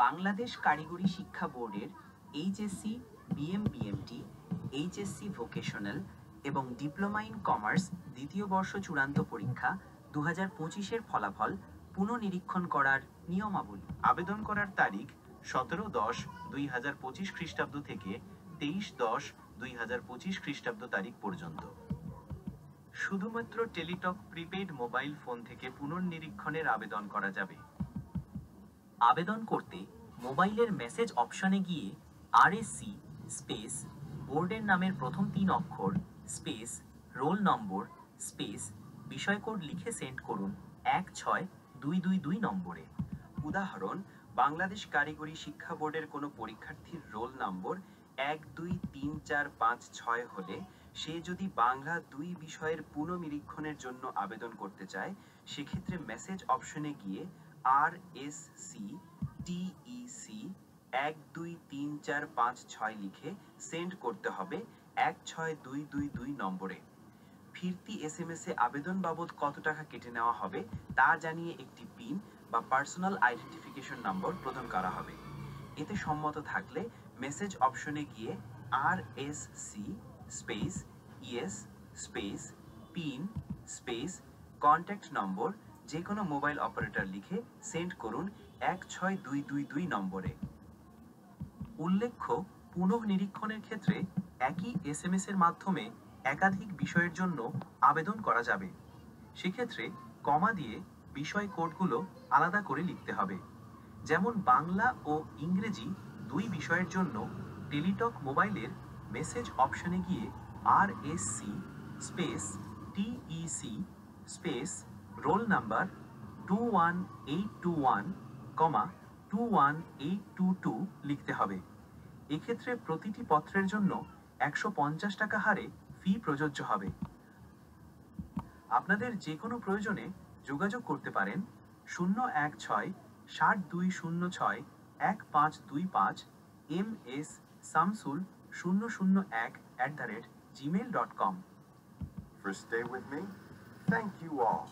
বাংলাদেশ কারিগরি শিক্ষা বোর্ডের এইচএসসি, বিএমবিএমটি, এইচএসসি ভোকেশনাল এবং ডিপ্লোমা ইন কমার্স দ্বিতীয় বর্ষ চূড়ান্ত পরীক্ষা 2025-এর ফলাফল পুনঃনিরীক্ষণ করার নিয়মাবলী। আবেদন করার তারিখ 17-10-2025 খ্রিস্টাব্দ থেকে 23-10-2025 খ্রিস্টাব্দ তারিখ পর্যন্ত। শুধুমাত্র টেলিটক প্রিপেইড মোবাইল ফোন থেকে পুনর্নিরীক্ষণের আবেদন করা যাবে। আবেদন করতে মোবাইলের মেসেজ অপশনে গিয়ে আরএসসি স্পেস বোর্ডের নামের প্রথম 3 অক্ষর স্পেস রোল নম্বর স্পেস বিষয় কোড লিখে সেন্ড করুন 16222 নম্বরে। উদাহরণ, বাংলাদেশ কারিগরি শিক্ষা বোর্ডের কোনো পরীক্ষার্থীর রোল নম্বর 123456 হলে সে যদি বাংলা 2 বিষয়ের পুনর্নিরীক্ষণের জন্য আবেদন করতে চায়, সেক্ষেত্রে মেসেজ অপশনে গিয়ে RSC TEC 123456 লিখে সেন্ড করতে হবে 16222 নম্বরে। ফিরতি এসএমএস-এ আবেদন বাবদ কত টাকা কেটে নেওয়া হবে তা জানিয়ে একটি পিন বা পার্সোনাল আইডেন্টিফিকেশন নম্বর প্রদান করা হবে। এতে সম্মত থাকলে মেসেজ অপশনে গিয়ে RSC space yes space pin space contact number যে কোনো মোবাইল অপারেটর লিখে সেন্ড করুন 16222 নম্বরে। উল্লেখ্য, পুনঃনিরীক্ষণের ক্ষেত্রে একই এসএমএস এর মাধ্যমে একাধিক বিষয়ের জন্য আবেদন করা যাবে। সেক্ষেত্রে কমা দিয়ে বিষয় কোডগুলো আলাদা করে লিখতে হবে। যেমন বাংলা ও ইংরেজি 2 বিষয়ের জন্য টেলিটক মোবাইলের মেসেজ অপশনে গিয়ে RSC space TEC space roll number 21821, 21822 লিখতে হবে। এক্ষেত্রে প্রতিটি পত্রের জন্য 150 টাকা হারে ফি প্রযোজ্য হবে। আপনাদের যে কোনো প্রয়োজনে যোগাযোগ করতে পারেন 016-7206-1525 mssamsul001@gmail.com। For Stay With Me, thank you all.